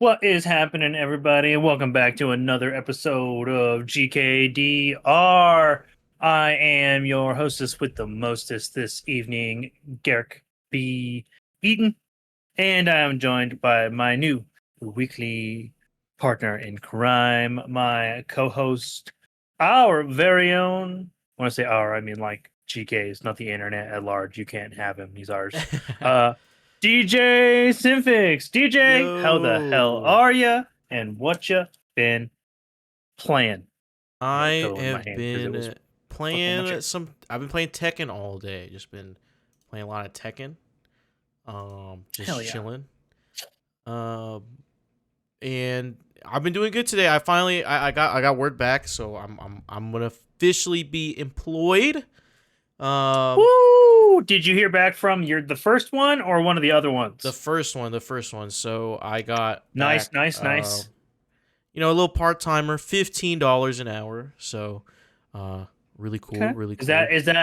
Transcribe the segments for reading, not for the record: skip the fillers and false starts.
What is happening, everybody? Welcome back to another episode of GKDR. I am your hostess with the mostest this evening, Garrick B. Eaton, and I am joined by my new weekly partner in crime, my co-host, our very own. When I say our, I mean like GK's, not the internet at large. You can't have him; he's ours. Uh, DJ Simfix. DJ, how the hell Yo, are ya? And what ya been playing? I got a I pillow in my have hand because it was been up on my playing chair. some. I've been playing Tekken all day. Just been playing a lot of Tekken. Just Hell yeah. chilling. Um, and I've been doing good today. I got word back, so I'm gonna officially be employed. Um, Woo! Did you hear back from the first one or one of the other the ones? first one. So I got Nice, back. nice, nice. A little part timer, $15 an hour. So, really cool, Okay. really Is cool.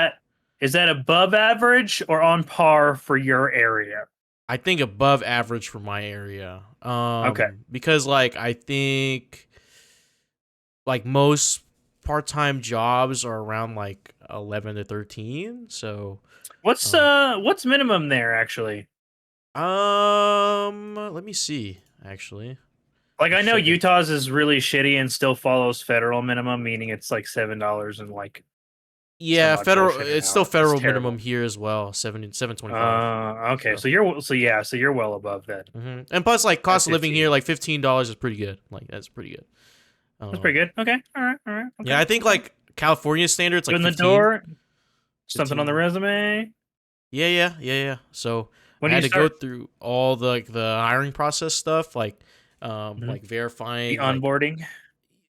that above average or on par for your area? I think above average for my area. Okay. Because I think like most part-time jobs are around like 11 to 13. So, What's uh, what's minimum there actually? let me see actually. Like I Let's know check it. Utah's is really shitty and still follows federal minimum, meaning it's like $7 and like some Yeah, odd federal bullshit an it's still hour. It's federal minimum terrible. here as well, 725. Okay, So, so you're well above that. and plus like At cost of living here 15. like $15 is pretty good. Like that's pretty good. That's pretty Um good. Okay. All right. Okay. yeah, I think Okay. like California standards Good like in the 15. door. Something on the 15. resume. Yeah. So When I do you had to go start through all the hiring process stuff, Mhm. like The verifying, onboarding?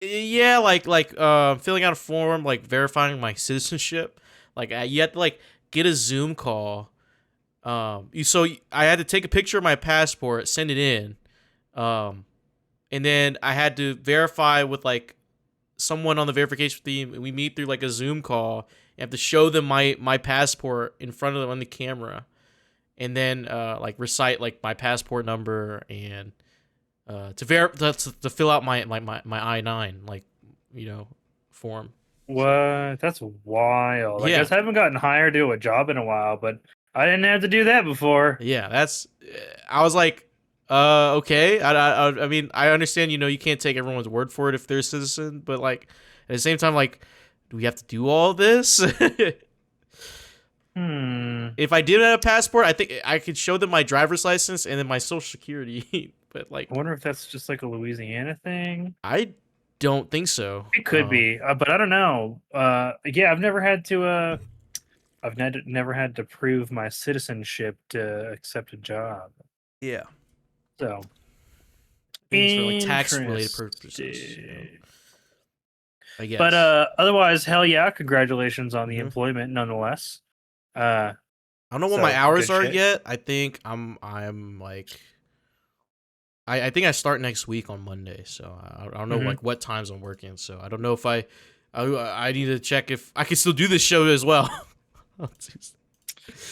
yeah, filling out a form, like verifying my citizenship. You had to get a Zoom call. I had to take a picture of my passport, send it in, um, and then I had to verify with someone on the verification team. We meet through like a Zoom call. I have to show them my passport in front of them on the camera, and then recite like my passport number and to fill out my I-9 form. So What? That's wild. I yeah, guess I haven't gotten hired to a job in a while, but I didn't have to do that before. yeah, that's I was like, okay. I mean, I understand. You can't take everyone's word for it if they're a citizen, but at the same time, do we have to do all this? Hmm. If I did have a passport, I think I could show them my driver's license and then my social security. But I wonder if that's just like a Louisiana thing. I don't think so. It could be, but I don't know. Yeah, I've never had to prove my citizenship to accept a job. Yeah. So I think it's for tax related purposes. interesting. I But guess. otherwise, hell yeah, congratulations on the hmm employment nonetheless. Uh, I don't know what my so hours good are shit. yet. I think I'm like I think I start next week on Monday, so I don't know Hmm. what times I'm working. So I don't know if I need to check if I can still do this show as well.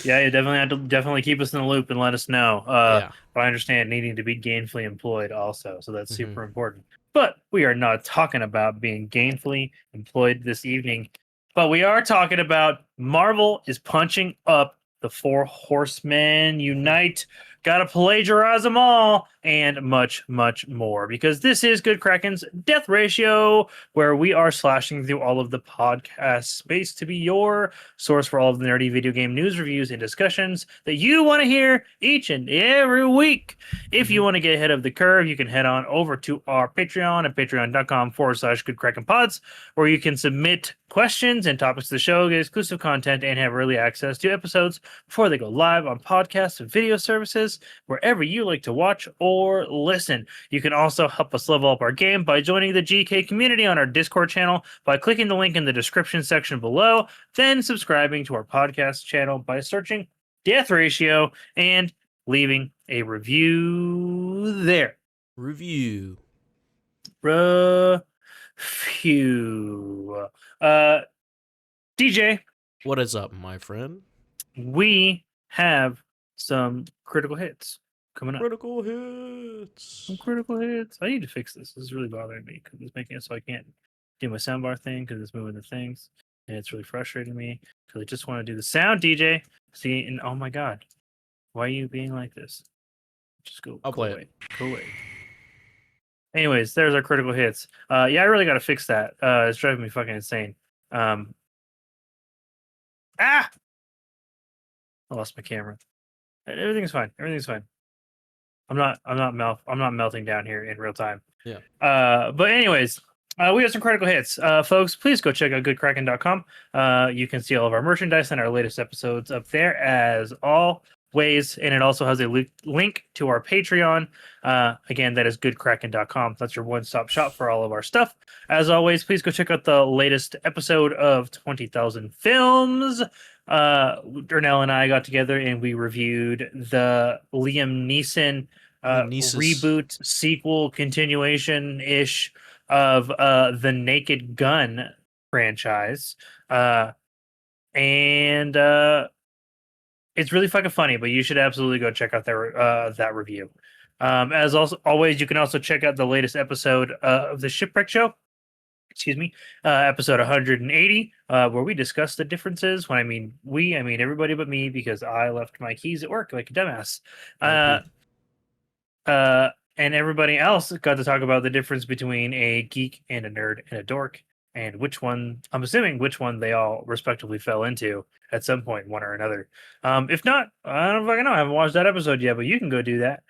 Yeah, you definitely have to definitely keep us in the loop and let us know. Yeah. But I understand needing to be gainfully employed also, so that's hmm super important. But we are not talking about being gainfully employed this evening. But we are talking about Marvel is punching up the Four Horsemen Unite. Gotta plagiarize them all, and much, much more. Because this is Good Kraken's Death Ratio, where we are slashing through all of the podcast space to be your source for all of the nerdy video game news, reviews, and discussions that you want to hear each and every week. If hmm you want to get ahead of the curve, you can head on over to our Patreon at patreon.com/goodkrakenpods, where you can submit questions and topics to the show, get exclusive content, and have early access to episodes before they go live on podcasts and video services, wherever you like to watch or listen. You can also help us level up our game by joining the GK community on our Discord channel by clicking the link in the description section below, then subscribing to our podcast channel by searching Death Ratio and leaving a review there. Review. Review. Uh, DJ, What is up, my friend? we have some critical hits. coming up. Critical hits. Some critical hits. I need to fix this. This is really bothering me because it's making it so I can't do my soundbar thing because it's moving the things, and it's really frustrating me because I just want to do the sound, DJ. See, and oh my god, why are you being like this? Just go. I'll go play away. it. Go away. Anyways, there's our critical hits. Yeah, I really got to fix that. It's driving me fucking insane. I lost my camera. Everything's fine. Everything's fine. I'm not melting down here in real time. Yeah. But anyways, we have some critical hits. Folks, please go check out goodkraken.com. You can see all of our merchandise and our latest episodes up there as always. And it also has a link to our Patreon. Again, that is goodkraken.com. That's your one-stop shop for all of our stuff. As always, please go check out the latest episode of 20,000 Films. Ernell and I got together and we reviewed the Liam Neeson reboot, sequel, continuation ish of the Naked Gun franchise. And it's really fucking funny, but you should absolutely go check out that review. As always, you can also check out the latest episode of the Shipwreck Show. Excuse me, episode 180, where we discuss the differences. When I mean we, I mean everybody but me, because I left my keys at work like a dumbass. And everybody else got to talk about the difference between a geek and a nerd and a dork, and which one, I'm assuming which one they all respectively fell into at some point, one or another. If not, I don't fucking know. I haven't watched that episode yet, but you can go do that.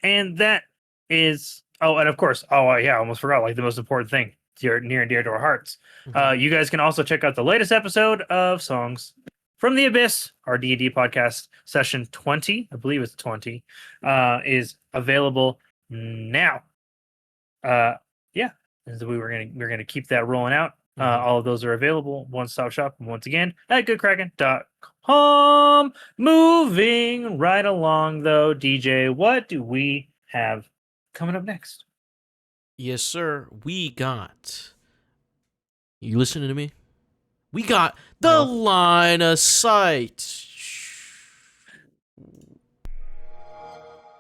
And that is, oh, and of course, yeah, I almost forgot, like the most important thing, near and dear to our hearts. You guys can also check out the latest episode of Songs from the Abyss, our D&D podcast, session 20, I believe it's 20, is available now. Yeah, and so we're gonna keep that rolling out. All of those are available, one-stop shop, once again, at goodkraken.com. Moving right along, though, DJ, what do we have coming up next? Yes, sir. We got. You listening to me? We got the line of sight.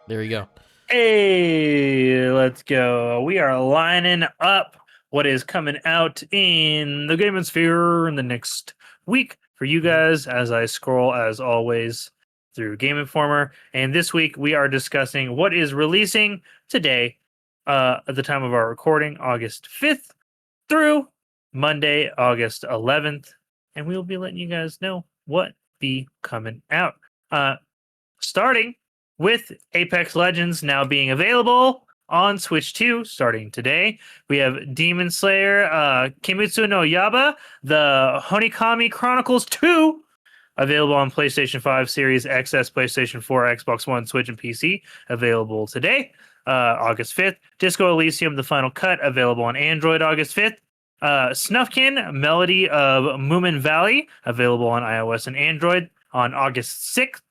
There you go. Hey, let's go. We are lining up what is coming out in the gaming sphere in the next week for you guys as I scroll, as always, through Game Informer. And this week we are discussing what is releasing today, at the time of our recording, August 5th through Monday, August 11th. And we'll be letting you guys know what be coming out. Starting with Apex Legends now being available on Switch 2 starting today. We have Demon Slayer, Kimetsu no Yaiba, the Honeycomb Chronicles 2, available on PlayStation 5, Series XS, PlayStation 4, Xbox One, Switch, and PC, available today, August 5th. Disco Elysium, the Final Cut, available on Android, August 5th. Snufkin, Melody of Moomin Valley, available on iOS and Android on August 6th.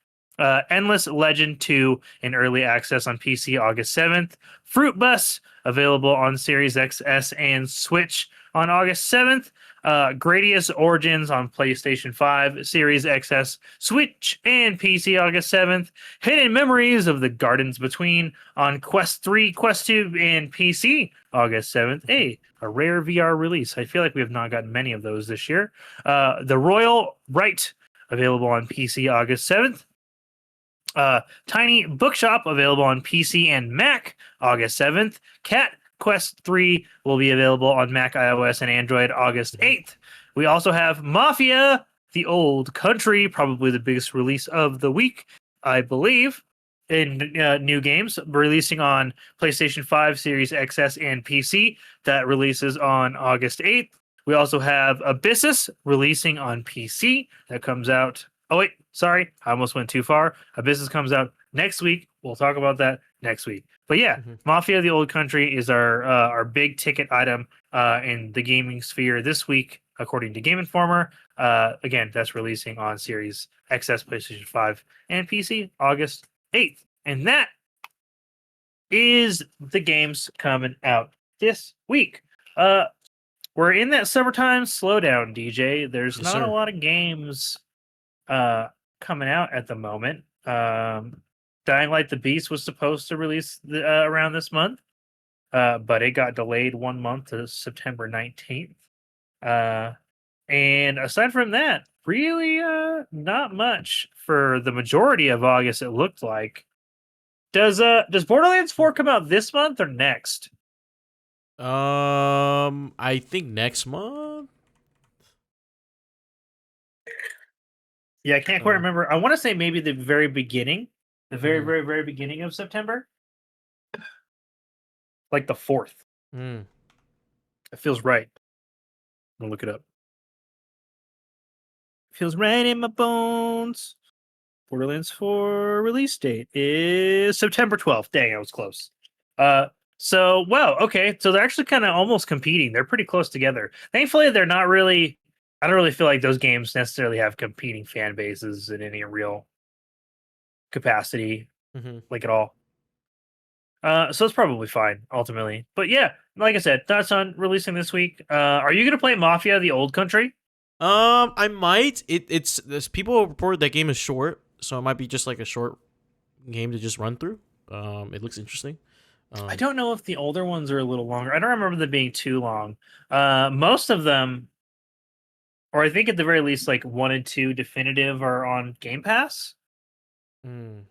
Endless Legend 2 in early access on PC August 7th. Fruit Bus, available on Series XS and Switch on August 7th. Gradius Origins on PlayStation 5, Series XS, Switch, and PC August 7th. Hidden Memories of the Gardens Between on Quest 3, Quest 2, and PC August 7th. Hey, a rare VR release. I feel like we have not gotten many of those this year. The Royal Right, available on PC August 7th. Tiny Bookshop, available on PC and Mac August 7th. Cat Quest 3 will be available on Mac, iOS, and Android August 8th. We also have Mafia, the Old Country, probably the biggest release of the week, I believe, in new games, releasing on PlayStation 5, Series XS, and PC. That releases on August 8th. We also have Abyssus releasing on PC. That comes out. Oh, wait, sorry. I almost went too far. Abyssus comes out next week. We'll talk about that next week. But yeah, Mafia the Old Country is our big ticket item in the gaming sphere this week, according to Game Informer. Again, that's releasing on Series XS, PlayStation 5, and PC August 8th. And that is the games coming out this week. We're in that summertime slowdown, DJ. There's not a lot of games coming out at the moment. Dying Light the Beast was supposed to release around this month, but it got delayed 1 month to September 19th. And aside from that, really not much for the majority of August, it looked like. Does Borderlands 4 come out this month or next? I think next month. Yeah, I can't quite remember. I want to say maybe the very beginning, the very, Mhm. very, very beginning of September, like the 4th. Mm. It feels right. I'm gonna look it up. Feels right in my bones. Borderlands 4 release date is September 12th. Dang, I was close. So wow, okay. So they're actually kind of almost competing. They're pretty close together. Thankfully, they're not really. I don't really feel like those games necessarily have competing fan bases in any real capacity, Mm-hmm. like at all. So it's probably fine ultimately. But yeah, like I said, thoughts on releasing this week. Are you gonna play Mafia: The Old Country? I might. It's there's people reported that game is short, so it might be just like a short game to just run through. It looks interesting. I don't know if the older ones are a little longer. I don't remember them being too long. Most of them, or I think at the very least, like 1 and 2 definitive are on Game Pass. Mm,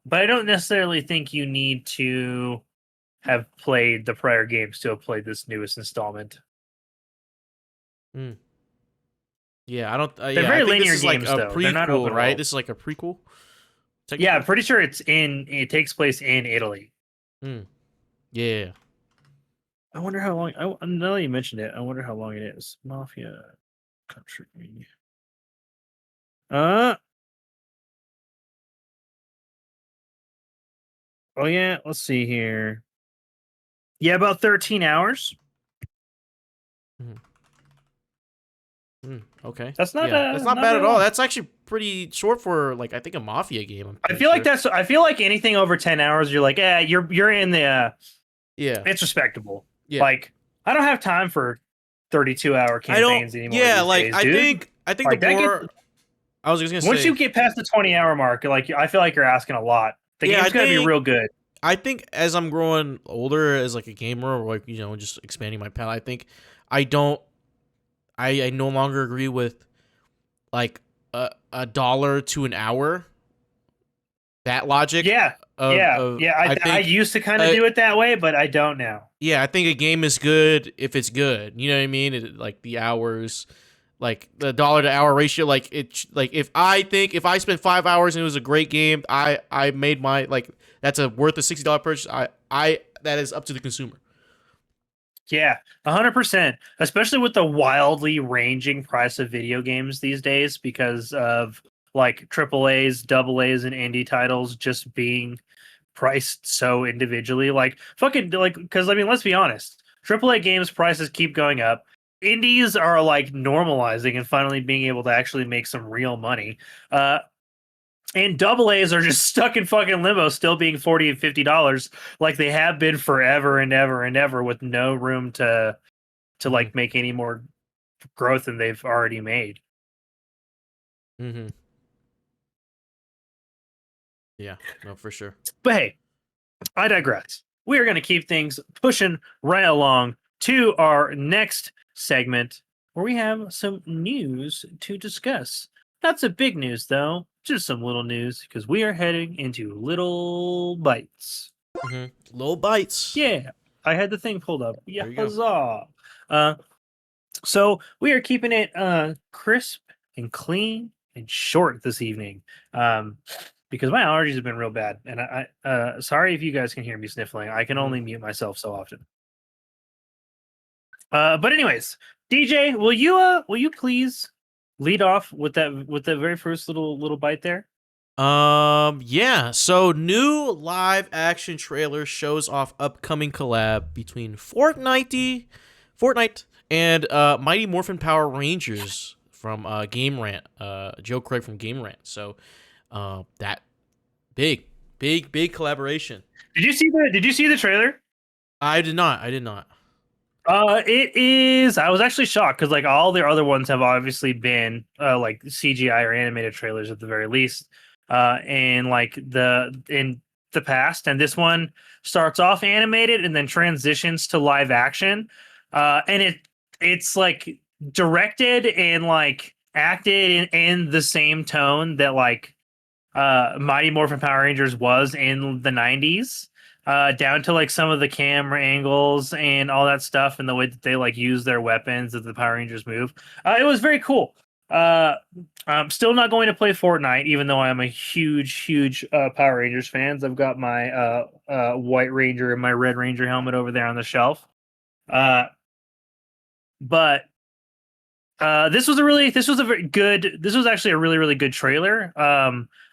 But I don't necessarily think you need to have played the prior games to have played this newest installment. mm. Yeah, I don't. They're Yeah, I very think this linear is like games, a though. They're not prequel, open right? world. This is like a prequel, Yeah, I'm technically. pretty sure it takes place in Italy. Mm. Yeah. I wonder how long. Now that you mentioned it, I wonder how long it is. Mafia Country. Uh oh yeah. Let's see here. Yeah, about 13 hours. Mm. Mm. Okay. That's Yeah, that's not not bad very at all. long. That's actually pretty short for like I think a mafia game. I'm I pretty feel like sure. that's. I feel like anything over 10 hours, you're like, yeah, you're in the. Yeah. It's respectable. Yeah. Like I don't have time for 32-hour I don't. campaigns anymore Yeah. these Like days, dude. I think the Like that gets more I was just gonna once say. you get past the 20-hour mark, like I feel like you're asking a lot. The Yeah. game's got to be real good. I think as I'm growing older as like a gamer or like just expanding my palette, I think I don't I no longer agree with like a dollar to an hour, that logic Yeah, of yeah. I I think used to kind of uh, do it that way, but I don't now. yeah, I think a game is good if it's good. You know what I mean? Like the hours, like the dollar to hour ratio. Like like if I spent 5 hours and it was a great game, I made my like that's a worth a $60 purchase. I that is up to the consumer. Yeah, 100%. Especially with the wildly ranging price of video games these days, because of like triple A's, double A's, and indie titles just being priced so individually. Like fucking like, because I mean, let's be honest, triple A games prices keep going up. Indies are like normalizing and finally being able to actually make some real money. And double A's are just stuck in fucking limbo, still being $40 and $50, like they have been forever and ever and ever, with no room to Mm-hmm. like make any more growth than they've already made. Mm-hmm. Yeah, no, for sure. But hey, I digress. We are going to keep things pushing right along to our next segment where we have some news to discuss. Not so big news though, just some little news because we are heading into little bites. Mm-hmm. Little bites. Yeah, I had the thing pulled up. Yeah, There you go. huzzah! Uh, so we are keeping it crisp and clean and short this evening, because my allergies have been real bad, and sorry if you guys can hear me sniffling. I can Mm-hmm. only mute myself so often. But anyways, DJ, will you please lead off with that very first little bite there? Yeah. So new live action trailer shows off upcoming collab between Fortnite and Mighty Morphin Power Rangers from Game Rant. Joe Craig from Game Rant. So that big collaboration. Did you see the trailer? I did not. I did not. It is. I was actually shocked because like all their other ones have obviously been like CGI or animated trailers at the very least. in the past, and this one starts off animated and then transitions to live action, and it's like directed and like acted in the same tone that like Mighty Morphin Power Rangers was in the 90s, down to like some of the camera angles and all that stuff and the way that they like use their weapons that the Power Rangers move. It was very cool. I'm still not going to play Fortnite, even though I'm a huge Power Rangers fans. I've got my White Ranger and my Red Ranger helmet over there on the shelf. But this was actually a really good trailer.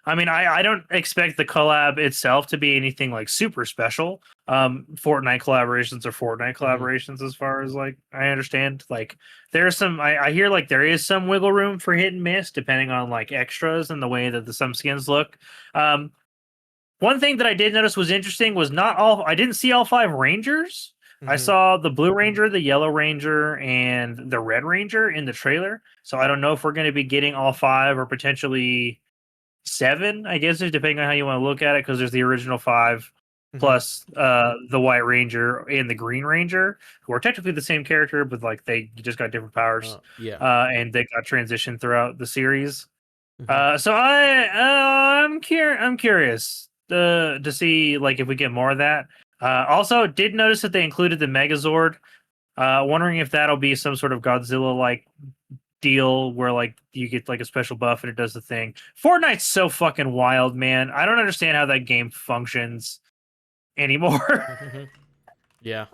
I mean, I don't expect the collab itself to be anything like super special. Fortnite collaborations are Fortnite collaborations, as far as like I understand. Like there's some, I hear like there is some wiggle room for hit and miss depending on like extras and the way that some skins look. One thing that I did notice was interesting was I didn't see all 5 Rangers. I saw the Blue Ranger, the Yellow Ranger, and the Red Ranger in the trailer. So I don't know if we're going to be getting all 5 or potentially 7, I guess, depending on how you want to look at it, because there's the original 5 plus the White Ranger and the Green Ranger, who are technically the same character, but like they just got different powers. And they got transitioned throughout the series. So I'm curious to see like if we get more of that. Also, did notice that they included the Megazord. Wondering if that'll be some sort of Godzilla like deal where like you get like a special buff and it does the thing. Fortnite's so fucking wild, man. I don't understand how that game functions anymore. Yeah.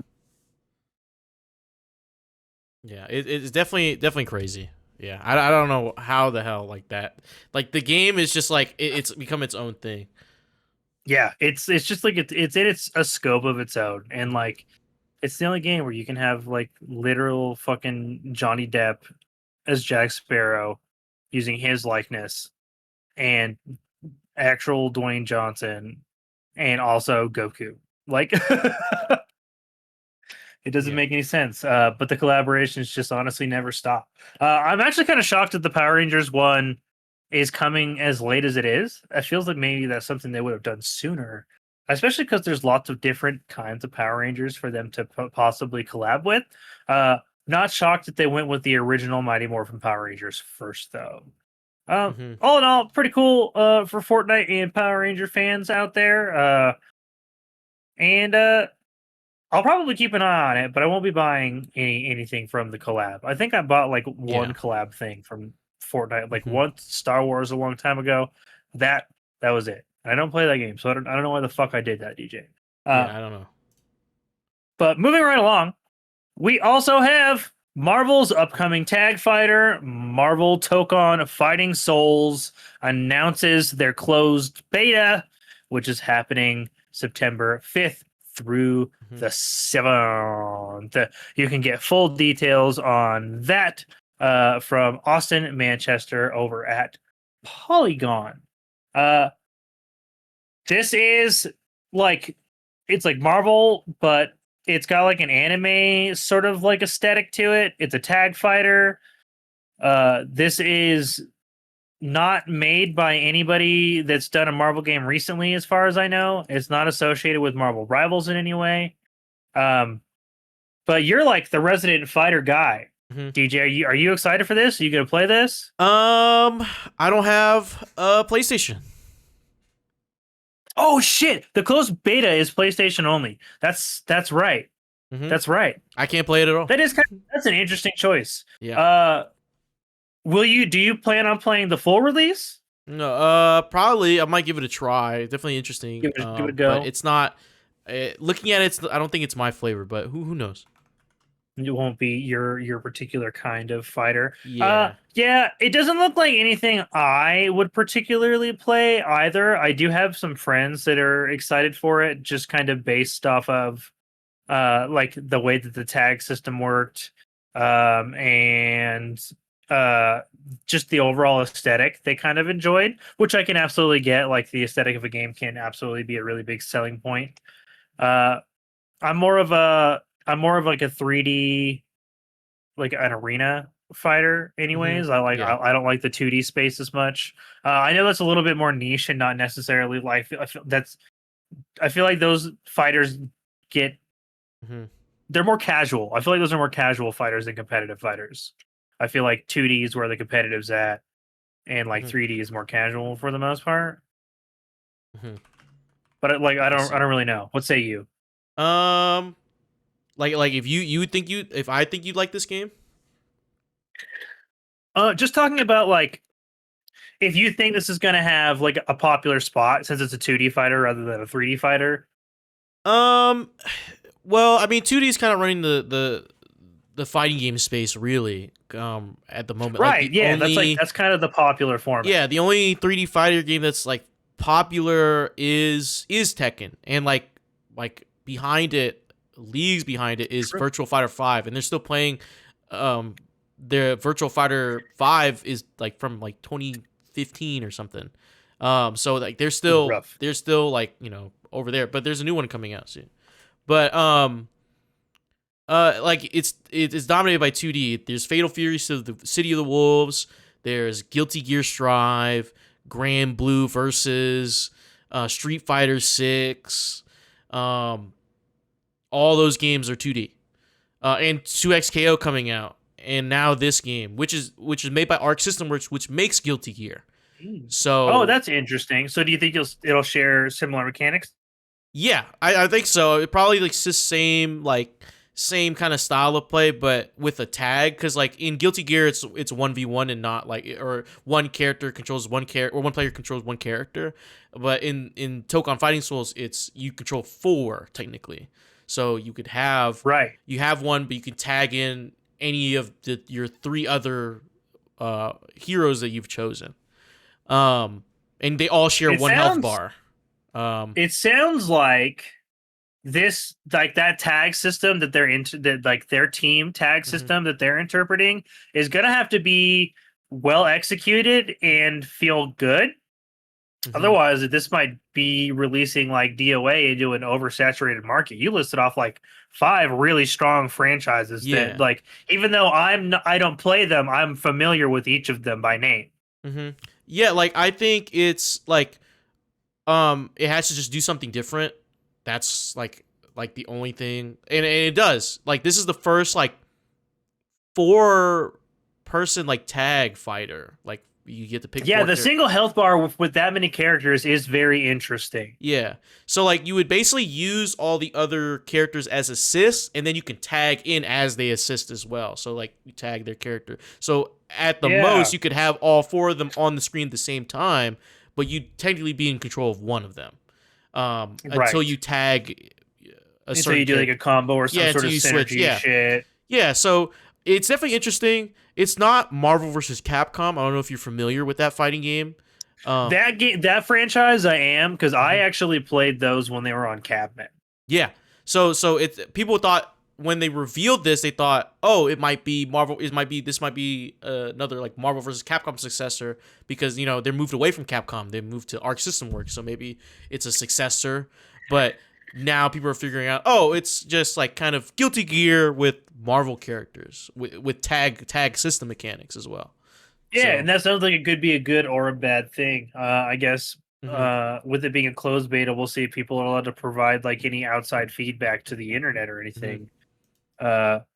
Yeah, it's definitely crazy. Yeah, I don't know how the hell like that. Like the game is just like it's become its own thing. Yeah, it's just like it's in a scope of its own, and like it's the only game where you can have like literal fucking Johnny Depp as Jack Sparrow using his likeness, and actual Dwayne Johnson, and also Goku. Like it doesn't Yeah. make any sense. But the collaborations just honestly never stop. I'm actually kind of shocked that the Power Rangers one is coming as late as it is. It feels like maybe that's something they would have done sooner, especially because there's lots of different kinds of Power Rangers for them to possibly collab with. Not shocked that they went with the original Mighty Morphin Power Rangers first, though. All in all, pretty cool for Fortnite and Power Ranger fans out there. And I'll probably keep an eye on it, but I won't be buying anything from the collab. I think I bought like one collab thing from Fortnite, like one Star Wars a long time ago. That was it. I don't play that game, so I don't know why the fuck I did that, DJ. Yeah, I don't know. But moving right along, we also have Marvel's upcoming tag fighter, Marvel TOKON Fighting Souls, announces their closed beta, which is happening September 5th through the 7th. You can get full details on that from Austin Manchester over at Polygon. This is like, it's like Marvel, but it's got like an anime sort of like aesthetic to it. It's a tag fighter. This is not made by anybody that's done a Marvel game recently, as far as I know. It's not associated with Marvel Rivals in any way. But you're like the resident fighter guy. DJ, are you excited for this? Are you gonna play this? I don't have a PlayStation. Oh shit! The closed beta is PlayStation only. That's right. That's right. I can't play it at all. That's an interesting choice. Yeah. Do you plan on playing the full release? No, probably I might give it a try. Definitely interesting. Give it a go. But it's not. Looking at it, I don't think it's my flavor. But who knows? It won't be your particular kind of fighter. Yeah. Yeah. It doesn't look like anything I would particularly play either. I do have some friends that are excited for it, just kind of based off of like the way that the tag system worked, and just the overall aesthetic they kind of enjoyed, which I can absolutely get. Like the aesthetic of a game can absolutely be a really big selling point. I'm more of like a 3D, like an arena fighter anyways. Yeah. I don't like the 2D space as much. I know that's a little bit more niche and not necessarily like I feel like those fighters get Mm-hmm. they're more casual. I feel like those are more casual fighters than competitive fighters. I feel like 2D is where the competitive's at, and like Mm-hmm. 3D is more casual for the most part. Mm-hmm. But I see. I don't really know. What say you? Um, like if you think you if I think you'd like this game. Just talking about like if you think this is gonna have like a popular spot since it's a 2D fighter rather than a 3D fighter. Um, well, I mean, 2D is kind of running the fighting game space really. At the moment, like Right, yeah, that's kind of the popular format. the only 3D fighter game that's like popular is Tekken, and behind it, leagues behind it is True. Virtual Fighter 5, and they're still playing. The Virtual Fighter 5 is like from like 2015 or something. So like Rough. they're still like over there, but there's a new one coming out soon. But like it's dominated by 2D. There's Fatal Fury, so the City of the Wolves. There's Guilty Gear Strive, Grand Blue versus Street Fighter 6. All those games are 2D. And 2XKO coming out, and now this game, which is made by Arc System Works, which makes Guilty Gear. So Oh, that's interesting. So do you think it'll share similar mechanics? yeah, I think so. It probably like the same kind of style of play, but with a tag. Because like in Guilty Gear, it's 1v1 and not like or one character controls one character or one player controls one character. But in TOKON Fighting Souls, it's you control 4 technically. So you could have Right. you have one, but you can tag in any of your 3 other heroes that you've chosen. And they all share one health bar. It sounds like this like that tag system that they're into that like their team tag system that they're interpreting is gonna have to be well executed and feel good. Otherwise, this might be releasing like DOA into an oversaturated market. You listed off like 5 really strong franchises that like even though I don't play them, I'm familiar with each of them by name. Yeah, like I think it's like it has to just do something different. That's like the only thing, and it does. Like this is the first like 4-person like tag fighter. Like you get to pick. Yeah, the single health bar with that many characters is very interesting. Yeah, so like you would basically use all the other characters as assists, and then you can tag in as they assist as well. So like you tag their character. So at the most, you could have all 4 of them on the screen at the same time, but you'd technically be in control of one of them until you tag a certain. So you do like a combo or some sort of synergy shit. Yeah, so it's definitely interesting. It's not Marvel versus Capcom. I don't know if you're familiar with that fighting game. That franchise, I am because I actually played those when they were on Cabinet. Yeah, so it's people thought when they revealed this, they thought, oh, it might be Marvel. This might be another like Marvel versus Capcom successor because they're moved away from Capcom. They moved to Arc System Works, so maybe it's a successor. But now people are figuring out, oh, it's just like kind of Guilty Gear with Marvel characters with tag system mechanics as well. Yeah, and that sounds like it could be a good or a bad thing. I guess with it being a closed beta, we'll see if people are allowed to provide like any outside feedback to the internet or anything. But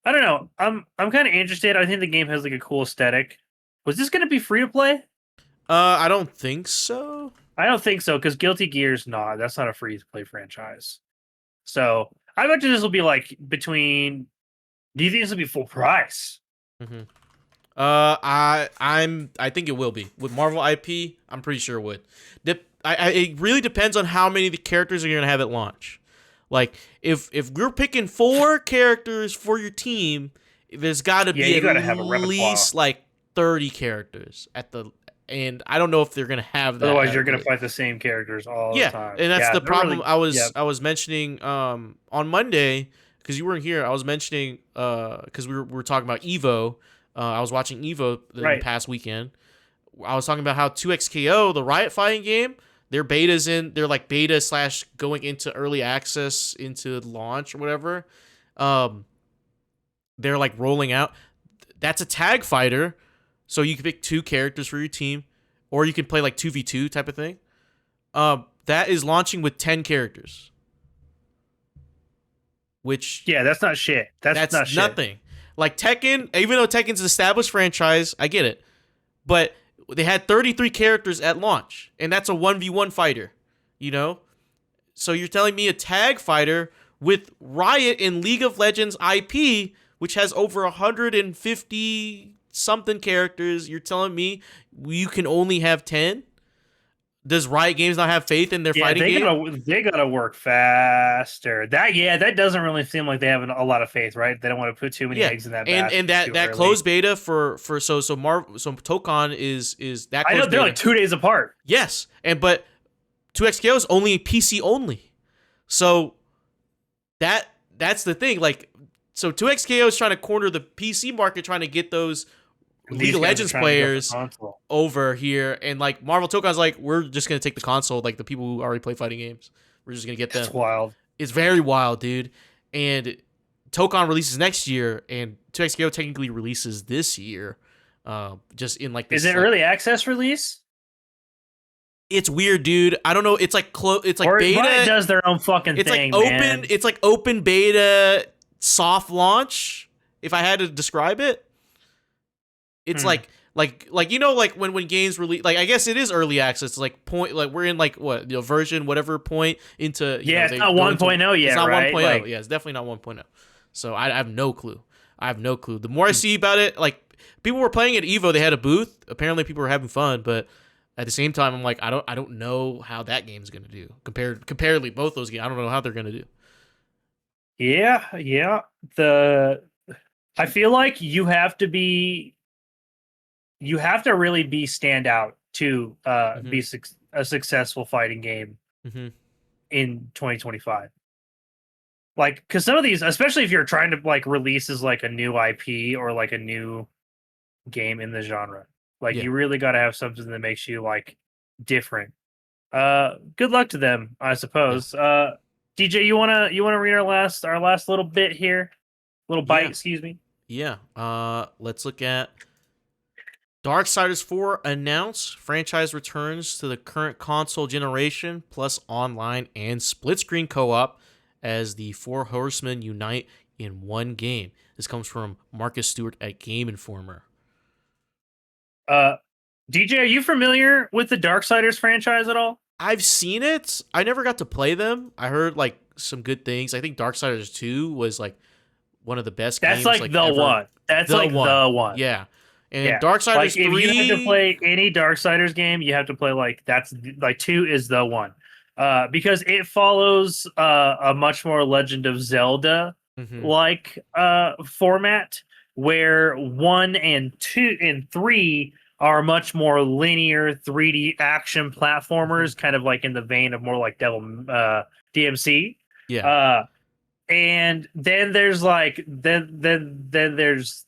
I don't know. I'm kind of interested. I think the game has like a cool aesthetic. Was this going to be free to play? I don't think so. I don't think so because Guilty Gear's not. That's not a free to play franchise. So I bet you this will be like between. Do you think this will be full price? I think it will be with Marvel IP. I'm pretty sure it would. It really depends on how many of the characters are gonna have at launch. Like if we're picking 4 characters for your team, there's got to be at least like 30 characters at the. And I don't know if they're gonna have that. Otherwise, you're gonna fight the same characters all the time. And that's the problem. Really, I was mentioning on Monday because you weren't here. I was mentioning because we were talking about Evo. I was watching Evo the past weekend. I was talking about how 2XKO, the Riot fighting game, their betas they're like beta / going into early access into launch or whatever. They're like rolling out. that's a tag fighter. So you can pick 2 characters for your team, or you can play like 2v2 type of thing. That is launching with 10 characters, which Yeah, that's not shit. That's not shit. nothing. Like Tekken, even though Tekken's an established franchise, I get it, but they had 33 characters at launch, and that's a 1v1 fighter, you know? So you're telling me a tag fighter with Riot in League of Legends IP, which has over 150 something characters, you're telling me you can only have 10? Does Riot Games not have faith in their fighting game? They gotta work faster. That doesn't really seem like they have a lot of faith, right? They don't want to put too many eggs in that basket. And that early. closed beta for TOKON is that closed I know they're beta. like 2 days apart. Yes, but 2XKO is only PC only. So that's the thing. Like, so 2XKO is trying to corner the PC market, trying to get those League of Legends players over here, and like Marvel TOKON's like, we're just gonna take the console, like the people who already play fighting games. We're just gonna get them. That's wild. It's very wild, dude. And TOKON releases next year, and 2XKO technically releases this year. Just in like this, is it early access release? It's weird, dude. I don't know. It's like it's like beta. Riot does their own fucking it's thing. Like open. Man. It's like open beta, soft launch. If I had to describe it, it's like you know, like when games release, like I guess it is early access. It's like point, like we're in like what, you know, version whatever point into. Yeah, it's not 1.0 yet. It's not right? 1.0. Like, yeah, it's definitely not 1.0. So I have no clue. The more I see about it, like people were playing at Evo, they had a booth. Apparently, people were having fun, but at the same time, I'm like, I don't know how that game's gonna do comparatively. Both those games, I don't know how they're gonna do. Yeah. I feel like you have to really be standout to be a successful fighting game in 2025. Like, because some of these, especially if you're trying to like release as like a new IP or like a new game in the genre, like you really got to have something that makes you like different. Good luck to them, I suppose. DJ, you wanna read our last little bit here, little bite, excuse me. Yeah. Let's look at Darksiders 4 announced. Franchise returns to the current console generation, plus online and split-screen co-op as the Four Horsemen unite in one game. This comes from Marcus Stewart at Game Informer. DJ, are you familiar with the Darksiders franchise at all? I've seen it. I never got to play them. I heard like some good things. I think Darksiders 2 was like one of the best games. That's like the ever. one. That's like the one. Yeah. And Darksiders 3... if you had to play any Darksiders game, you have to play like 2 is the one. Because it follows a much more Legend of Zelda like format, where 1 and 2 and 3 are much more linear 3D action platformers, kind of like in the vein of more like Devil DMC. Yeah. And then there's like then there's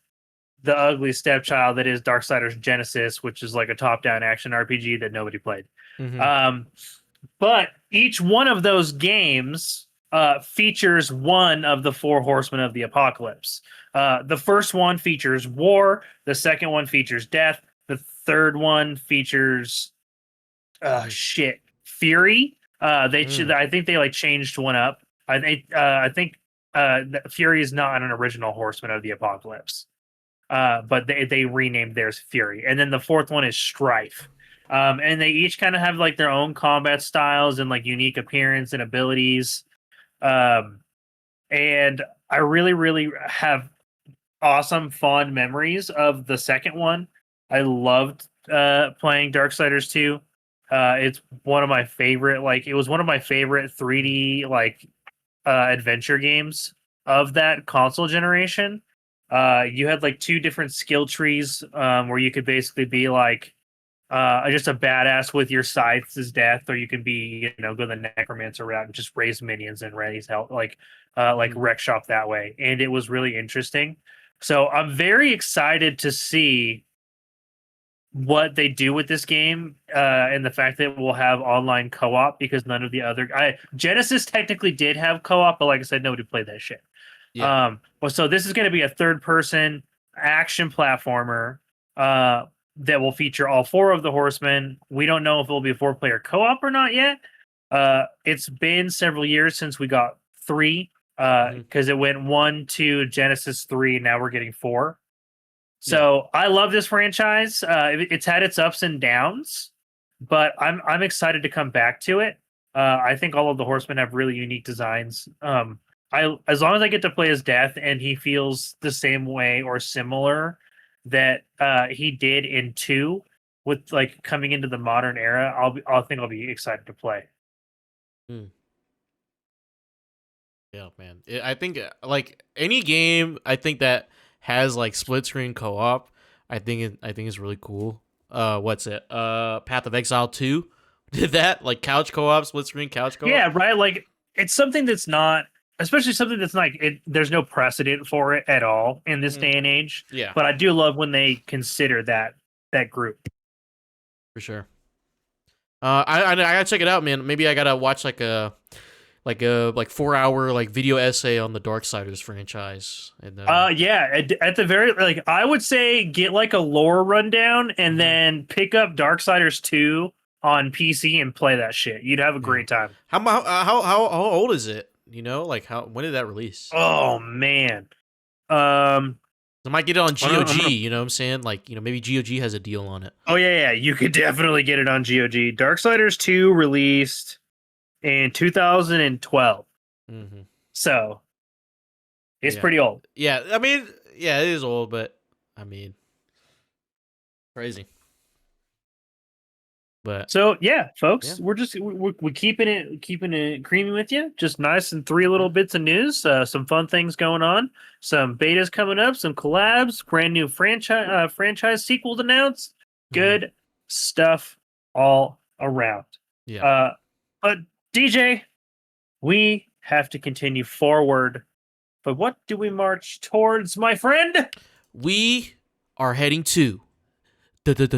the ugly stepchild that is Darksiders Jenesy, which is like a top-down action RPG that nobody played. But each one of those games features one of the Four Horsemen of the Apocalypse. The first one features war. The second one features death. The third one features Fury. I think they like changed one up. I think Fury is not an original Horseman of the Apocalypse. But they renamed theirs Fury. And then the fourth one is Strife. And they each kind of have like their own combat styles and like unique appearance and abilities. And I really, really have awesome, fond memories of the second one. I loved playing Darksiders 2. It's one of my favorite, it was one of my favorite 3D adventure games of that console generation. You had like two different skill trees where you could basically be like just a badass with your scythes as death, or you can be, go the necromancer route and just raise minions and raise health, like wreck shop that way. And it was really interesting. So I'm very excited to see what they do with this game, and the fact that we'll have online co-op, because none of the other Genesis technically did have co-op, but like I said, nobody played that shit. Yeah. So this is going to be a third person action platformer that will feature all 4 of the horsemen. We don't know if it will be a 4-player co-op or not yet. It's been several years since we got 3 because it went 1, 2, Genesis 3, and now we're getting 4. So I love this franchise. It's had its ups and downs, but I'm excited to come back to it. I think all of the horsemen have really unique designs. As long as I get to play as Death and he feels the same way or similar that he did in 2 with like coming into the modern era, I'll be excited to play. Yeah, man. I think like any game, I think that has like split screen co-op. I think it's really cool. What's it? Path of Exile 2 did that, like couch co-op, split screen couch co-op. Yeah, right. Like it's something that's not, especially something that's like there's no precedent for it at all in this day and age. Yeah, but I do love when they consider that group for sure. I gotta check it out, man. Maybe I gotta watch like a 4-hour like video essay on the Darksiders franchise. And yeah, at the very, like, I would say get like a lore rundown and then pick up Darksiders 2 on PC and play that shit. You'd have a great time. How old is it? You know, like when did that release? Oh man. I might get it on GOG, you know what I'm saying? Like, you know, maybe GOG has a deal on it. Oh yeah, you could definitely get it on GOG. Darksiders 2 released in 2012. So it's pretty old. Yeah, I mean, yeah, it is old, but I mean, crazy. But so yeah, folks, we're keeping it creamy with you. Just nice and 3 little bits of news, some fun things going on, some betas coming up, some collabs, brand new franchise sequels announced. Good stuff all around. Yeah. But DJ, we have to continue forward. But what do we march towards, my friend? We are heading to the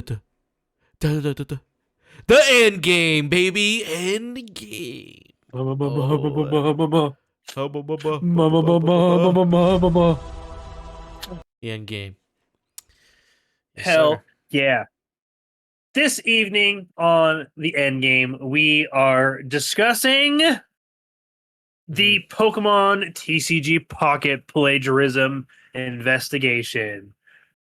end game, baby. End game. End game. Yes, Hell sir. yeah. This evening on the end game, we are discussing the Pokemon TCG Pocket Plagiarism investigation.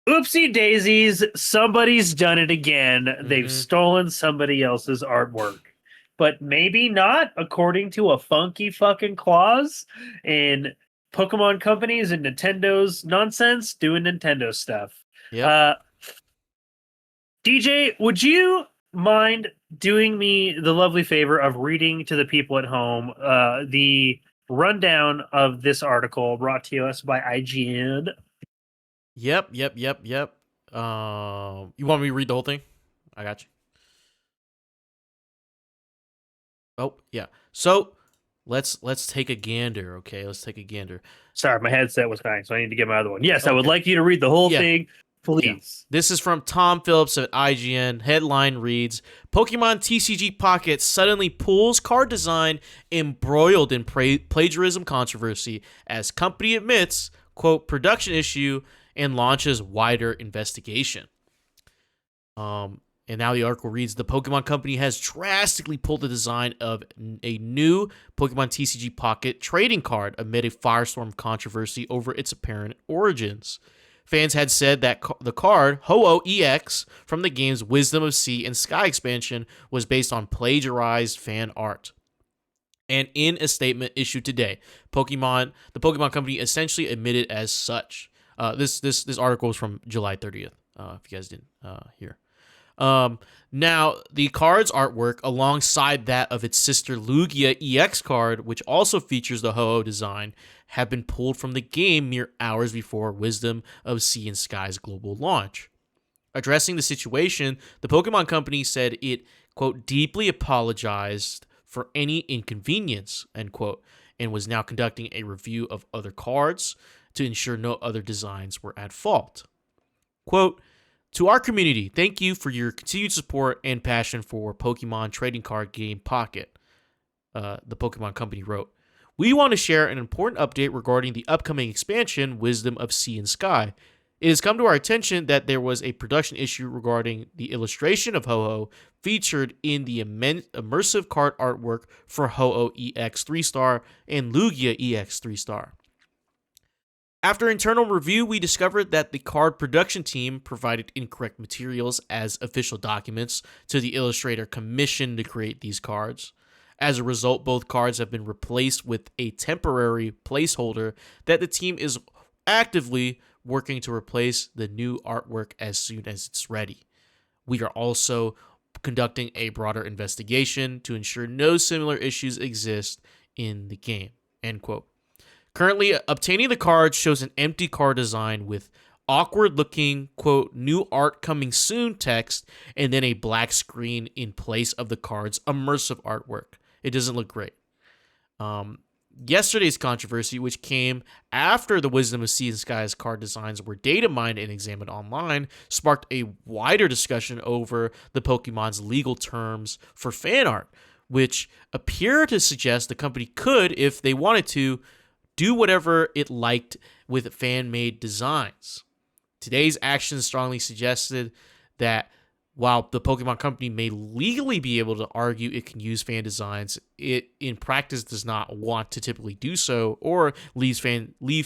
Oopsie daisies, somebody's done it again. They've stolen somebody else's artwork. But maybe not, according to a funky fucking clause in Pokemon companies and Nintendo's nonsense doing Nintendo stuff. Yeah. DJ, would you mind doing me the lovely favor of reading to the people at home the rundown of this article brought to us by IGN? Yep. You want me to read the whole thing? I got you. Oh, yeah. So let's take a gander, okay? Let's take a gander. Sorry, my headset was dying, so I need to get my other one. Yes, I would like you to read the whole thing, please. Yeah. This is from Tom Phillips at IGN. Headline reads, Pokemon TCG Pocket suddenly pulls card design embroiled in plagiarism controversy as company admits, quote, production issue and launches wider investigation. And now the article reads, the Pokemon Company has drastically pulled the design of a new Pokemon TCG Pocket trading card amid a firestorm controversy over its apparent origins. Fans had said that the card, Ho-Oh EX, from the game's Wisdom of Sea and Sky expansion, was based on plagiarized fan art. And in a statement issued today, the Pokemon Company essentially admitted as such. This article is from July 30th, if you guys didn't hear. Now, the card's artwork, alongside that of its sister Lugia EX card, which also features the Ho-Oh design, have been pulled from the game mere hours before Wisdom of Sea and Sky's global launch. Addressing the situation, the Pokemon Company said it, quote, deeply apologized for any inconvenience, end quote, and was now conducting a review of other cards to ensure no other designs were at fault. Quote, to our community, thank you for your continued support and passion for Pokemon trading card game Pocket, the Pokemon Company wrote. We want to share an important update regarding the upcoming expansion, Wisdom of Sea and Sky. It has come to our attention that there was a production issue regarding the illustration of Ho-Oh featured in the immersive card artwork for Ho-Oh EX 3-star and Lugia EX 3-star. After internal review, we discovered that the card production team provided incorrect materials as official documents to the illustrator commissioned to create these cards. As a result, both cards have been replaced with a temporary placeholder that the team is actively working to replace the new artwork as soon as it's ready. We are also conducting a broader investigation to ensure no similar issues exist in the game. End quote. Currently, obtaining the card shows an empty card design with awkward-looking, quote, new art coming soon text, and then a black screen in place of the card's immersive artwork. It doesn't look great. Yesterday's controversy, which came after the Wisdom of Sea and Skies card designs were data mined and examined online, sparked a wider discussion over the Pokemon's legal terms for fan art, which appear to suggest the company could, if they wanted to, do whatever it liked with fan-made designs. Today's actions strongly suggested that while the Pokemon Company may legally be able to argue it can use fan designs, it in practice does not want to typically do so, or leave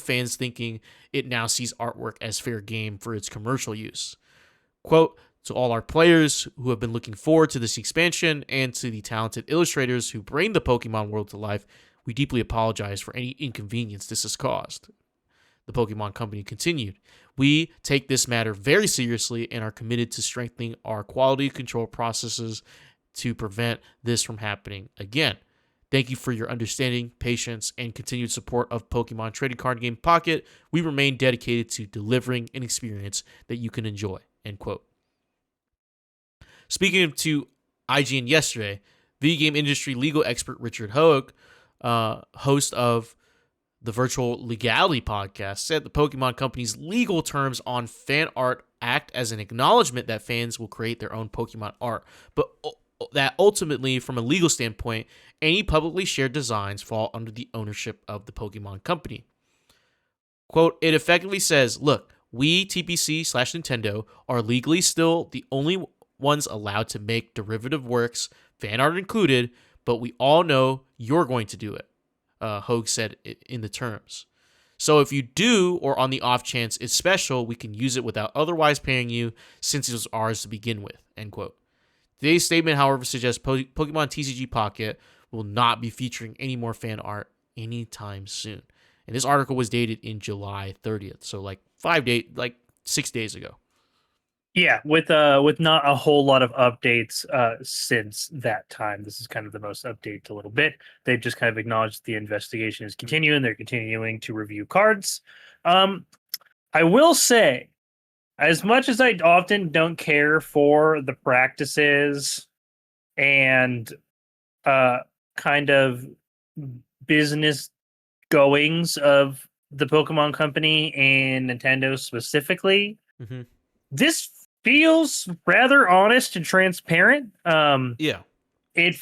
fans thinking it now sees artwork as fair game for its commercial use. Quote, to all our players who have been looking forward to this expansion and to the talented illustrators who bring the Pokemon world to life, we deeply apologize for any inconvenience this has caused. The Pokemon Company continued, we take this matter very seriously and are committed to strengthening our quality control processes to prevent this from happening again. Thank you for your understanding, patience, and continued support of Pokemon Trading Card Game Pocket. We remain dedicated to delivering an experience that you can enjoy. End quote. Speaking to IGN yesterday, video game industry legal expert Richard Hoag, host of the Virtual Legality podcast, said the Pokemon Company's legal terms on fan art act as an acknowledgement that fans will create their own Pokemon art, but that ultimately, from a legal standpoint, any publicly shared designs fall under the ownership of the Pokemon Company. Quote, it effectively says, look, we, TPC/Nintendo, are legally still the only ones allowed to make derivative works, fan art included, but we all know you're going to do it, Hoag said in the terms. So if you do, or on the off chance it's special, we can use it without otherwise paying you since it was ours to begin with, end quote. Today's statement, however, suggests Pokemon TCG Pocket will not be featuring any more fan art anytime soon. And this article was dated in July 30th, so like 6 days ago. Yeah, with not a whole lot of updates since that time. This is kind of the most updated a little bit. They've just kind of acknowledged the investigation is continuing. They're continuing to review cards. I will say, as much as I often don't care for the practices and kind of business goings of the Pokemon Company and Nintendo specifically, this feels rather honest and transparent. Yeah. It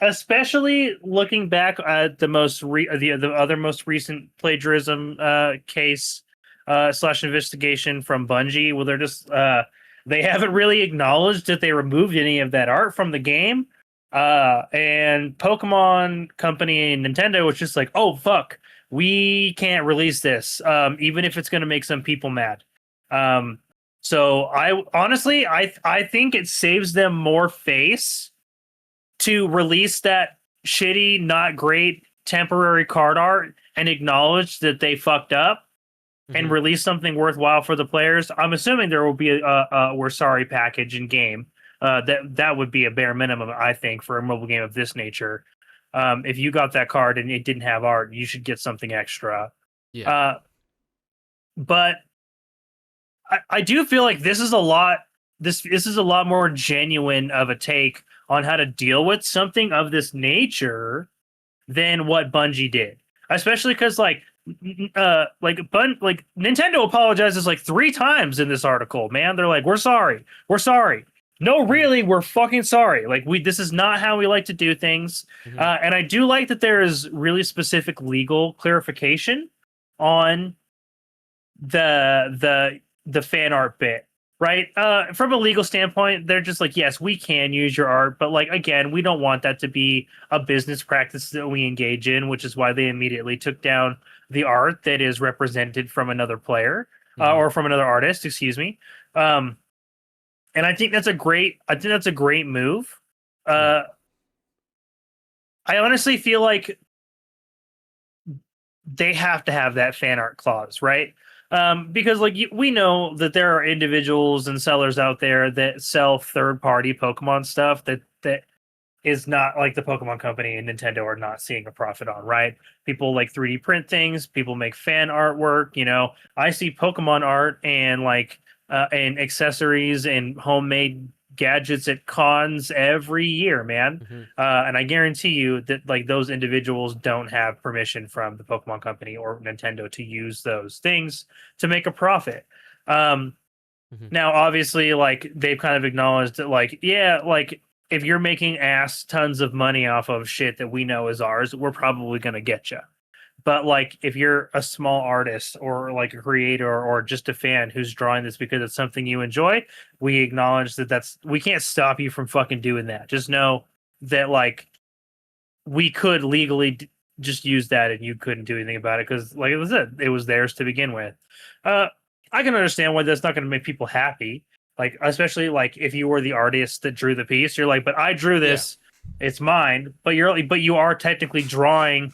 especially looking back at the other most recent plagiarism case / investigation from Bungie, where they're just they haven't really acknowledged that they removed any of that art from the game. And Pokemon Company and Nintendo was just like, oh fuck, we can't release this, even if it's going to make some people mad. So I honestly, I think it saves them more face to release that shitty, not great temporary card art and acknowledge that they fucked up and release something worthwhile for the players. I'm assuming there will be a we're sorry package in game. That would be a bare minimum, I think, for a mobile game of this nature. If you got that card and it didn't have art, you should get something extra. Yeah. But I do feel like this is a lot more genuine of a take on how to deal with something of this nature than what Bungie did. Especially because Nintendo apologizes like 3 times in this article, man. They're like, we're sorry. No, really, we're fucking sorry. Like, this is not how we like to do things. And I do like that there is really specific legal clarification on the fan art bit, right? From a legal standpoint, they're just like, yes, we can use your art, but like again, we don't want that to be a business practice that we engage in, which is why they immediately took down the art that is represented from another player or from another artist, excuse me. And I think that's a great move. I honestly feel like they have to have that fan art clause, right? Because like we know that there are individuals and sellers out there that sell third-party Pokemon stuff that is not like the Pokemon Company and Nintendo are not seeing a profit on, right? People like 3D print things, people make fan artwork, I see Pokemon art and like and accessories and homemade gadgets at cons every year, man. And I guarantee you that like those individuals don't have permission from the Pokemon Company or Nintendo to use those things to make a profit. Now, obviously, like they've kind of acknowledged that, like, yeah, like if you're making ass tons of money off of shit that we know is ours, we're probably going to get you. But like if you're a small artist or like a creator or just a fan who's drawing this because it's something you enjoy, we acknowledge that we can't stop you from fucking doing that. Just know that like we could legally just use that and you couldn't do anything about it because like it was theirs to begin with. I can understand why that's not going to make people happy. Like, especially like if you were the artist that drew the piece, you're like, but I drew this, it's mine. But you are technically drawing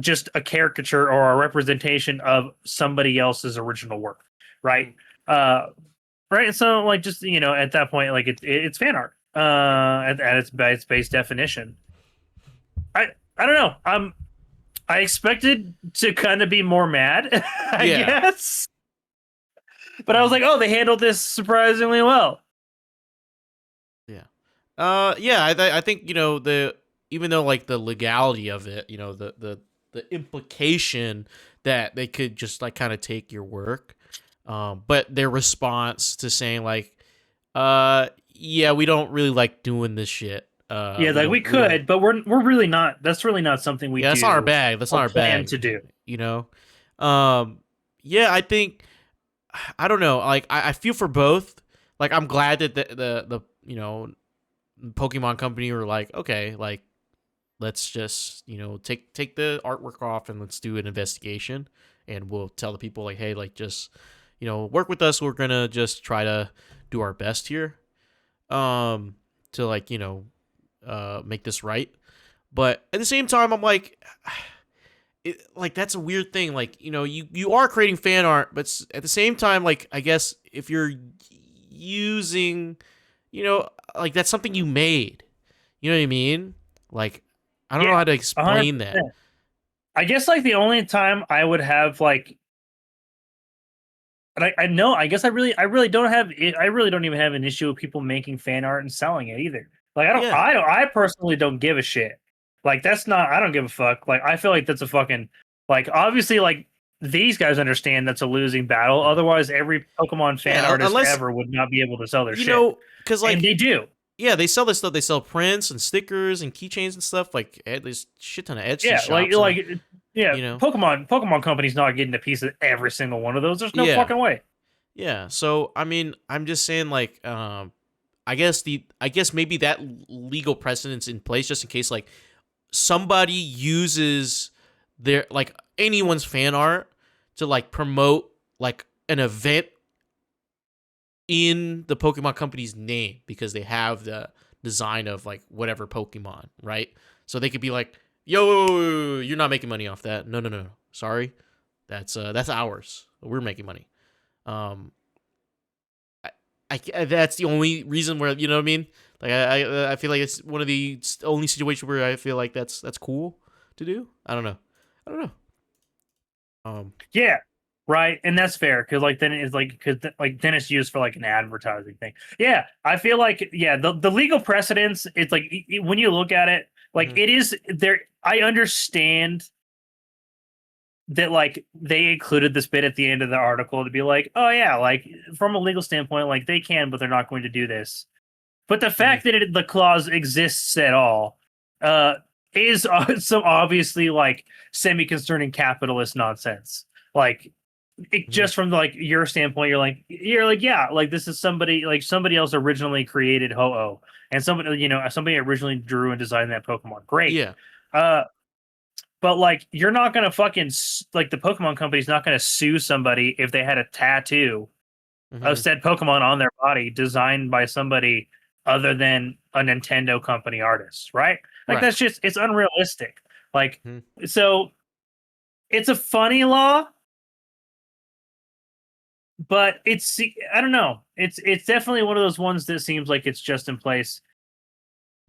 just a caricature or a representation of somebody else's original work, right? Right. So like just at that point, like it's fan art at its base definition. I don't know. I expected to kind of be more mad, I guess. But I was like, oh, they handled this surprisingly well. I think even though like the legality of it, the implication that they could just like kind of take your work, but their response to saying like, we don't really like doing this shit. Like we could, but we're really not. That's really not something we do. That's not our bag. That's not our bag to do. I think I don't know. Like I feel for both. Like I'm glad that the Pokemon Company were like, okay, like let's just take the artwork off and let's do an investigation, and we'll tell the people like, hey, like just work with us. We're gonna just try to do our best here, to like make this right. But at the same time, I'm like, that's a weird thing. Like you are creating fan art, but at the same time, like I guess if you're using like that's something you made, you know what I mean? Like I don't know how to explain 100%. That. I guess like the only time I would have like, and I know, I guess I really don't even have an issue with people making fan art and selling it either. Like I personally don't give a shit. Like I don't give a fuck. Like I feel like that's a fucking, like obviously like these guys understand that's a losing battle. Otherwise every Pokemon fan artist ever would not be able to sell their shit. Because like and they do. Yeah, they sell this stuff. They sell prints and stickers and keychains and stuff. Like there's shit ton of Etsy shops. Pokemon Company's not getting a piece of every single one of those. There's no fucking way. Yeah, so I mean, I'm just saying, like, I guess maybe that legal precedent's in place just in case like somebody uses their like anyone's fan art to like promote like an event in the Pokemon Company's name because they have the design of like whatever Pokemon, right? So they could be like, yo, you're not making money off that. No. Sorry. That's ours. We're making money. That's the only reason where, you know what I mean? Like I feel like it's one of the only situations where I feel like that's cool to do. I don't know. Yeah. Right, and that's fair because like then it's like then it's used for like an advertising thing. Yeah, I feel like the legal precedence. It's like when you look at it, like it is there. I understand that like they included this bit at the end of the article to be like, oh yeah, like from a legal standpoint, like they can, but they're not going to do this. But the fact that the clause exists at all is so obviously like semi-concerning capitalist nonsense. Like just from like your standpoint, you're like, yeah, like this is somebody else originally created Ho-Oh, and somebody originally drew and designed that Pokemon. Great. Yeah. But like you're not gonna like the Pokemon company's not gonna sue somebody if they had a tattoo of said Pokemon on their body designed by somebody other than a Nintendo company artist, right? Like Right. it's unrealistic. Like Mhm. so it's a funny law, but I don't know. It's definitely one of those ones that seems like it's just in place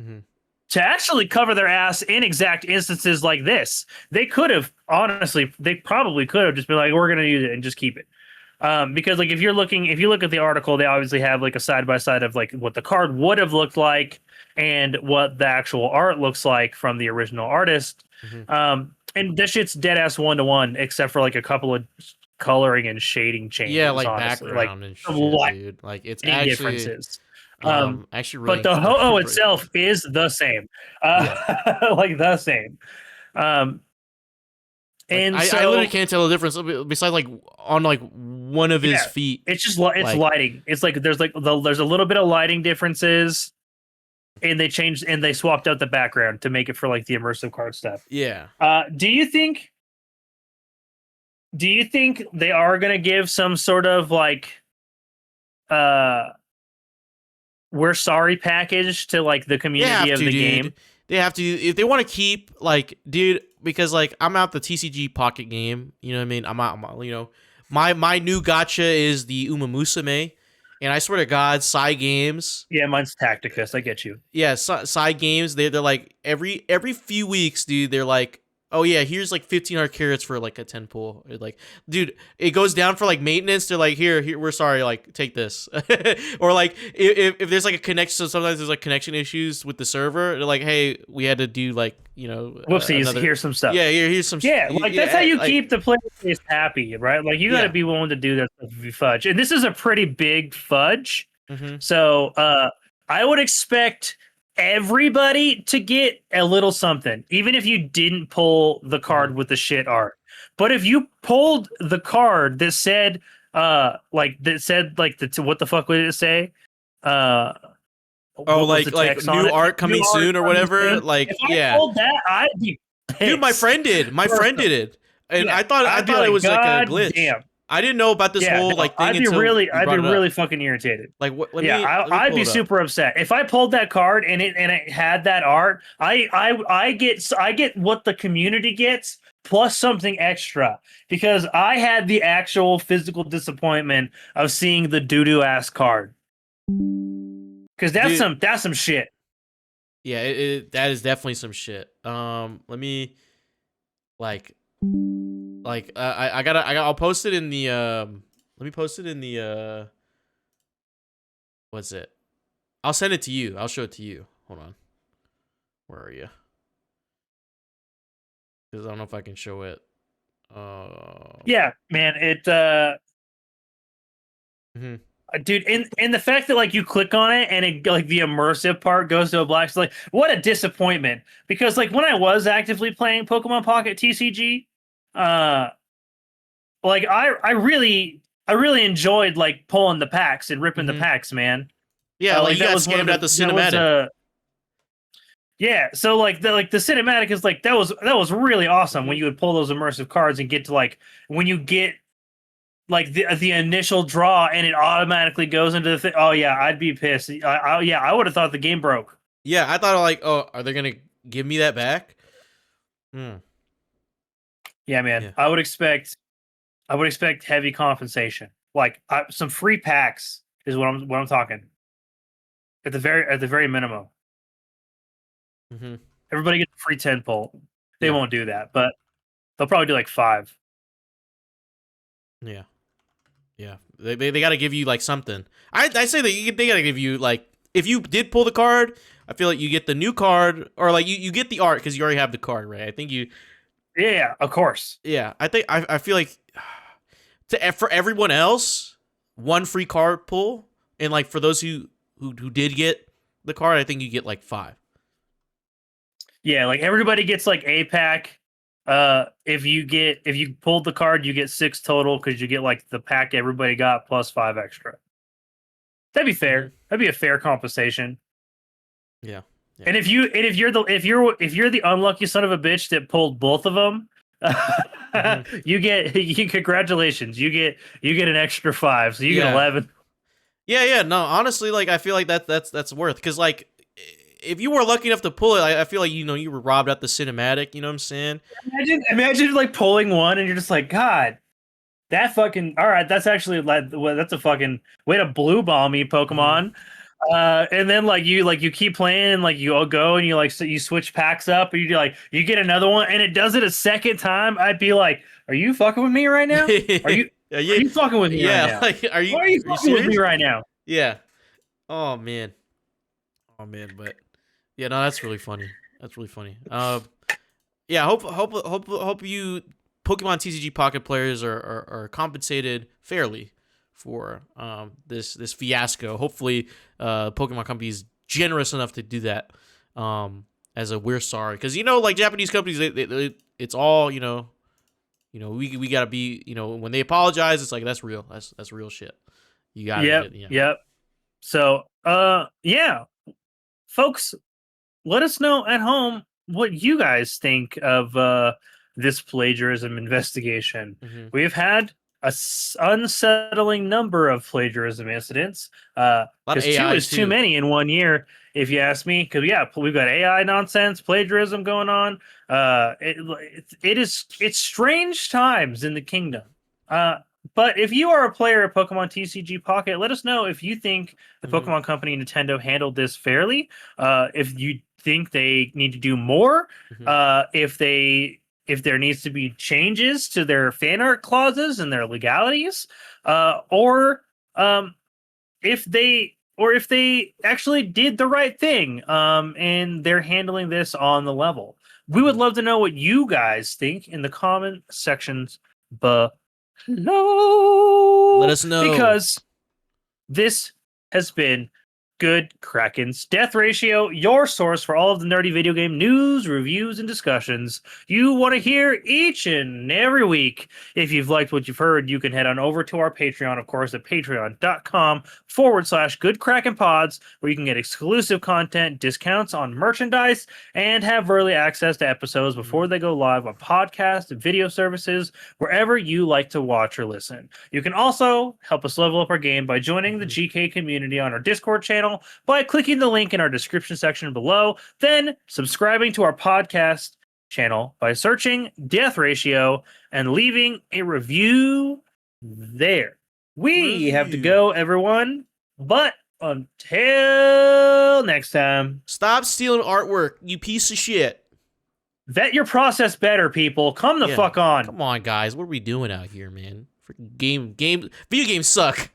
Mhm. to actually cover their ass in exact instances like this. They could have honestly, they probably could have just been like, we're gonna use it and just keep it. Because like if you look at the article, they obviously have like a side by side of like what the card would have looked like and what the actual art looks like from the original artist. Mhm. And this shit's dead ass 1-to-1, except for like a couple of coloring and shading Yeah, changes. like Honestly, like background and some shit, dude. Like it's lighting actually differences. Um, actually but really the Ho-Oh really itself is the same, yeah. like the same. Um, Like and I literally so can't tell the difference besides like on like one of his yeah, feet. it's it's Like lighting. It's like there's a little bit of lighting differences, and they swapped out the background to make it for like the immersive card stuff. yeah. Do you think? Do you think they are gonna give some sort of like uh we're sorry package to like the They community have of to, the dude. game? They have to if they want to keep like, dude, because like I'm out the TCG Pocket game. You know what I mean? You know, my new gotcha is the Uma Musume, and I swear to God, Psy Games. Yeah, mine's Tacticus. I get you. Yeah, side games. They're like every few weeks, dude. They're like, oh yeah, here's like 1,500 carats for like a 10 pull. Like, dude, it goes down for like maintenance. They're like, here, we're sorry, like take this. Or like if there's like a connection, so sometimes there's like connection issues with the server. They're like, hey, we had to do like Whoopsies. another. Here's some stuff. Yeah, here's some. Yeah, like that's how you Like keep the player base happy, right? Like you got to yeah. be willing to do that stuff if you fudge. And this is a pretty big fudge. Mm-hmm. So I would expect everybody to get a little something, even if you didn't pull the card with the shit art. But if you pulled the card that said like what the fuck would it say? Oh, What was the like text on new it? art coming New art soon or coming whatever. soon. Like If I yeah. pulled that, I'd be pissed. Dude, my friend did. My friend did it, and Yeah, I I'd be thought it like, was like a God glitch. damn. I didn't know about this Yeah, whole no, like thing until you I'd be brought it really up. fucking irritated. Like what? Yeah, Let me I'd pull be it up. super upset if I pulled that card and it had that art. I get what the community gets plus something extra because I had the actual physical disappointment of seeing the doo doo ass card. Because Dude, that's some shit. yeah, that is definitely some shit. Let me like I'll post it in the let me post it in the what's it? I'll send it to you. I'll show it to you. Hold on. Where are you? Because I don't know if I can show it. Yeah, man. Mhm. Dude, and the fact that like you click on it and it like the immersive part goes to a black, it's like what a disappointment. Because like when I was actively playing Pokemon Pocket TCG, like I really enjoyed like pulling the packs and ripping the Mhm. packs, man. Yeah, like Like you that got was one of scammed the at the cinematic. yeah. So like the cinematic is like that was really awesome when you would pull those immersive cards and get to like when you get like the initial draw and it automatically goes into the thing. Oh yeah, I'd be pissed. Yeah, I would have thought the game broke. Yeah, I thought like, oh, are they gonna give me that back? Hmm. Yeah, man. Yeah. I would expect heavy compensation. Like some free packs is what I'm talking. At the very minimum. Mm-hmm. Everybody gets a free 10 pull. They Yeah. won't do that, but they'll probably do like 5. Yeah. Yeah. They got to give you like something. I say that they got to give you like if you did pull the card, I feel like you get the new card or like you get the art because you already have the card, right? I think you. Yeah, of course. Yeah, I think I feel like for everyone else, one free card pull, and like for those who did get the card, I think you get like 5. Yeah, like everybody gets like a pack If you pulled the card, you get 6 total because you get like the pack everybody got plus 5 extra. That'd be fair. Mhm. That'd be a fair compensation. Yeah. And if you're the unlucky son of a bitch that pulled both of them, you congratulations. You get an extra 5, so you get 11. Yeah. No, honestly, like I feel like that's worth, because like if you were lucky enough to pull it, I feel like you were robbed at the cinematic. You know what I'm saying? Imagine like pulling one and you're just like, God, that fucking all right. That's actually like that's a fucking way to blue ball me, Pokemon. And then like you keep playing and like you all go and you like so you switch packs up and you get another one and it does it a second time. I'd be like, are you fucking with me right now? Are you Are are you fucking with me right now? Like, are you? Why are you fucking with me right now? Yeah. Oh man. But yeah, no, that's really funny. That's really funny. Yeah. Hope you Pokemon TCG Pocket players are compensated fairly for this fiasco. Hopefully, Pokemon Company is generous enough to do that. As a we're sorry, because like Japanese companies, it's all we gotta be when they apologize, it's like that's real. That's real shit. You got it. Yeah. Yep. So, yeah, folks, let us know at home what you guys think of this plagiarism investigation. Mhm. We've had unsettling number of plagiarism incidents. A lot of Because 2 AI is too too. many in 1 year, if you ask me. Because we've got AI nonsense, plagiarism going on. It's strange times in the kingdom. But if you are a player of Pokemon TCG Pocket, let us know if you think the Mhm. Pokemon Company Nintendo handled this fairly. If you think they need to do more, Mhm. if there needs to be changes to their fan art clauses and their legalities, or if they actually did the right thing, and they're handling this on the level. We would Mhm. love to know what you guys think in the comment sections below. Let us know. Because this has been Good Kraken's Death Ratio, your source for all of the nerdy video game news, reviews, and discussions you want to hear each and every week. If you've liked what you've heard, you can head on over to our Patreon, of course, at patreon.com/Good Kraken Pods, where you can get exclusive content, discounts on merchandise, and have early access to episodes before they go live on podcast and video services, wherever you like to watch or listen. You can also help us level up our game by joining the GK community on our Discord channel by clicking the link in our description section below, then subscribing to our podcast channel by searching Death Ratio and leaving a review there. We have to Review. go, everyone, but until next time, Stop stealing artwork, you piece of shit. vet your process better, people. Come the Yeah. fuck on. Come on, guys. What are we doing out here, man? Freaking video games suck.